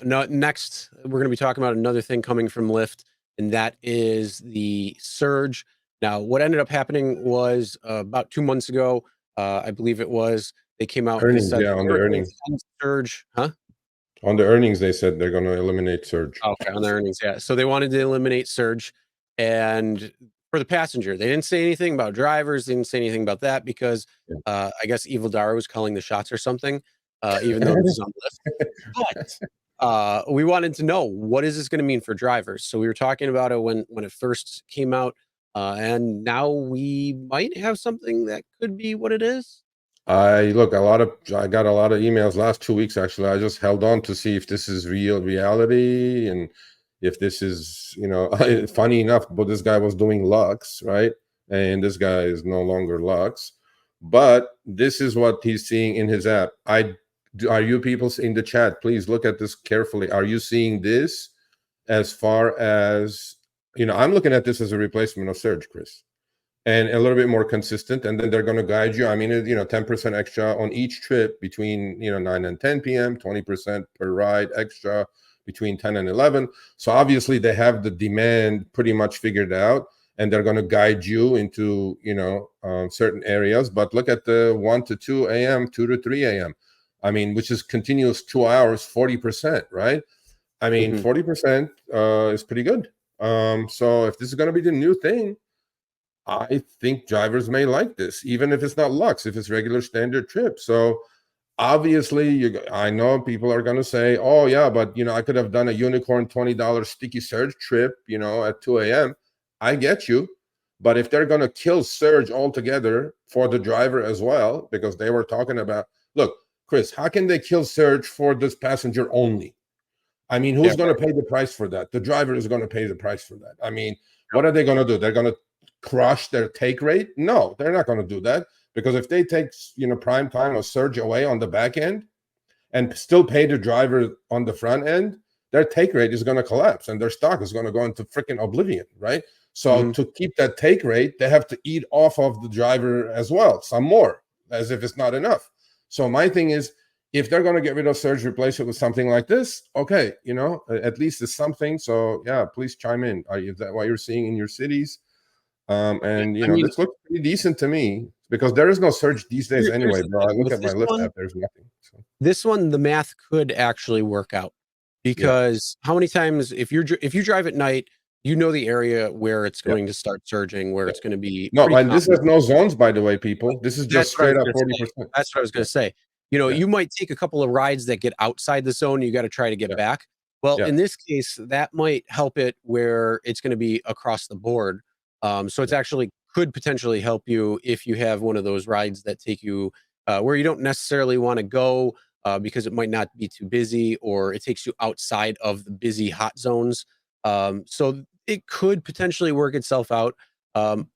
No, next, we're going to be talking about another thing coming from Lyft, and that is the surge. Now, what ended up happening was about 2 months ago, I believe it was, they came out and Earnings, said yeah, on the earnings. surge, huh? On the earnings, they said they're going to eliminate surge. Okay, on the earnings, yeah. So they wanted to eliminate surge, and for the passenger, they didn't say anything about drivers. They didn't say anything about that because Yeah. I guess Evil Dara was calling the shots or something, even though this is on Lyft. But we wanted to know, what is this going to mean for drivers? So we were talking about it when it first came out, and now we might have something that could be what it is. I got a lot of emails last 2 weeks. Actually, I just held on to see if this is reality, and if this is, funny enough, but this guy was doing Lux, right? And this guy is no longer Lux, but this is what he's seeing in his app. Are you people in the chat, please look at this carefully. Are you seeing this as far as, I'm looking at this as a replacement of Surge, Chris, and a little bit more consistent, and then they're going to guide you. I mean, 10% extra on each trip between 9 and 10 p.m., 20% per ride extra between 10 and 11. So obviously they have the demand pretty much figured out, and they're going to guide you into certain areas. But look at the 1 to 2 a.m., 2 to 3 a.m. I mean, which is continuous 2 hours, 40%, right? I mean, 40% is pretty good. So if this is going to be the new thing, I think drivers may like this, even if it's not Lux, if it's regular standard trip. So obviously, I know people are going to say, oh, yeah, but, I could have done a unicorn $20 sticky surge trip, at 2 a.m. I get you. But if they're going to kill surge altogether for the driver as well, because they were talking about, look, Chris, how can they kill surge for this passenger only? I mean, who's going to pay the price for that? The driver is going to pay the price for that. I mean, what are they going to do? They're going to crush their take rate? No, they're not going to do that, because if they take prime time or surge away on the back end and still pay the driver on the front end, their take rate is going to collapse and their stock is going to go into freaking oblivion, right? So to keep that take rate, they have to eat off of the driver as well, some more, as if it's not enough. So my thing is, if they're going to get rid of surge, replace it with something like this, okay, at least it's something. So yeah, please chime in. Is that what you're seeing in your cities? This looks pretty decent to me, because there is no surge these days anyway, bro. I look at my Lyft app, there's nothing. So. This one, the math could actually work out, because how many times, if you drive at night, the area where it's going to start surging, where it's going to be. No, and this has no zones, by the way, people. This is just straight up 40%. That's what I was going to say. You might take a couple of rides that get outside the zone. You got to try to get back. Well, in this case, that might help it where it's going to be across the board. So it's actually could potentially help you if you have one of those rides that take you where you don't necessarily want to go because it might not be too busy, or it takes you outside of the busy hot zones. So it could potentially work itself out.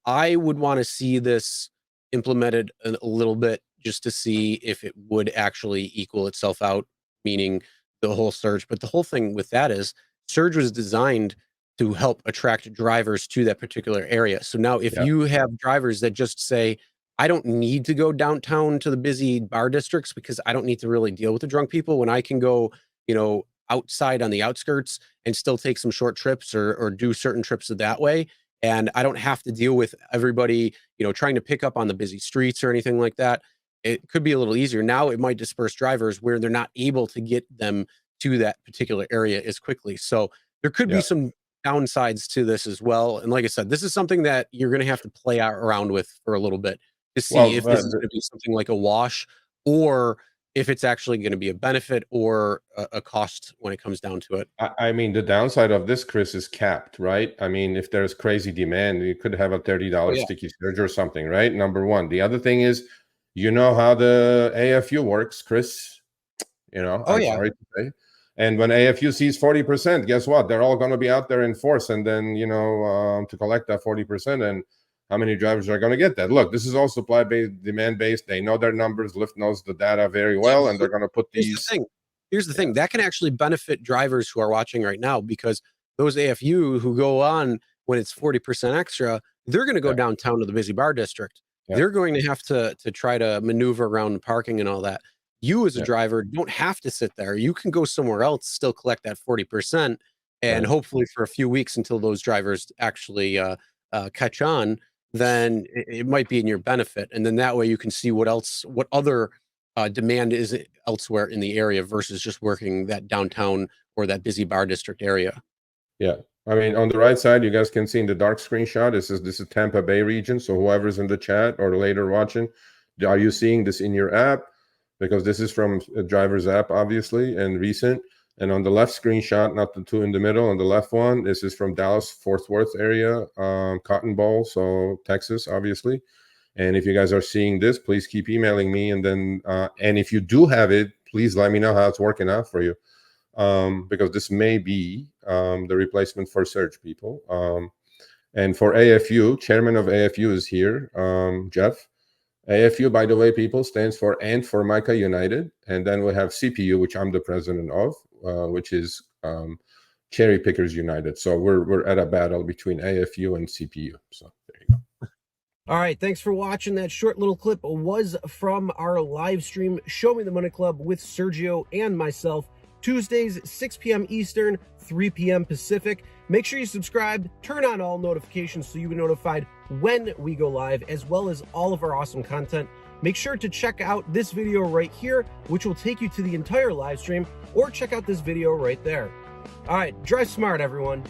I would want to see this implemented a little bit, just to see if it would actually equal itself out, meaning the whole surge. But the whole thing with that is, surge was designed to help attract drivers to that particular area. So now if you have drivers that just say, I don't need to go downtown to the busy bar districts because I don't need to really deal with the drunk people, when I can go, outside on the outskirts and still take some short trips or do certain trips that way. And I don't have to deal with everybody, trying to pick up on the busy streets or anything like that. It could be a little easier. Now it might disperse drivers where they're not able to get them to that particular area as quickly. So there could be some downsides to this as well. And like I said, this is something that you're going to have to play around with for a little bit to see if this is going to be something like a wash, or if it's actually going to be a benefit or a cost when it comes down to it. I mean, the downside of this, Chris, is capped, right? I mean, if there's crazy demand, you could have a $30 sticky surge or something, right? Number one. The other thing is, how the AFU works, Chris. Sorry to say. And when AFU sees 40%, guess what? They're all going to be out there in force, and then to collect that 40%. And how many drivers are going to get that? Look, this is all supply-based, demand-based. They know their numbers. Lyft knows the data very well, and they're going to put these. Here's the thing. That can actually benefit drivers who are watching right now, because those AFU who go on when it's 40% extra, they're going to go downtown to the busy bar district. they're going to have to try to maneuver around the parking and all that. You as a driver don't have to sit there. You can go somewhere else, still collect that 40%, and hopefully for a few weeks until those drivers actually catch on, then it might be in your benefit. And then that way you can see what other demand is elsewhere in the area versus just working that downtown or that busy bar district area. Yeah. I mean, on the right side, you guys can see in the dark screenshot, this is Tampa Bay region. So whoever's in the chat or later watching, are you seeing this in your app? Because this is from a driver's app, obviously, and recent. And on the left screenshot, not the two in the middle, on the left one, this is from Dallas, Fort Worth area, Cotton Bowl, so Texas, obviously. And if you guys are seeing this, please keep emailing me. And then, and if you do have it, please let me know how it's working out for you. Because this may be the replacement for Surge, people. And for AFU, chairman of AFU is here, Jeff. AFU, by the way, people, stands for And for Micah United. And then we have CPU, which I'm the president of, which is Cherry Pickers United. So we're at a battle between AFU and CPU. So there you go. All right, thanks for watching. That short little clip was from our live stream, Show Me the Money Club with Sergio and myself, Tuesdays, 6 p.m. Eastern, 3 p.m. Pacific. Make sure you subscribe, turn on all notifications so you get notified when we go live, as well as all of our awesome content. Make sure to check out this video right here, which will take you to the entire live stream, or check out this video right there. All right, drive smart, everyone.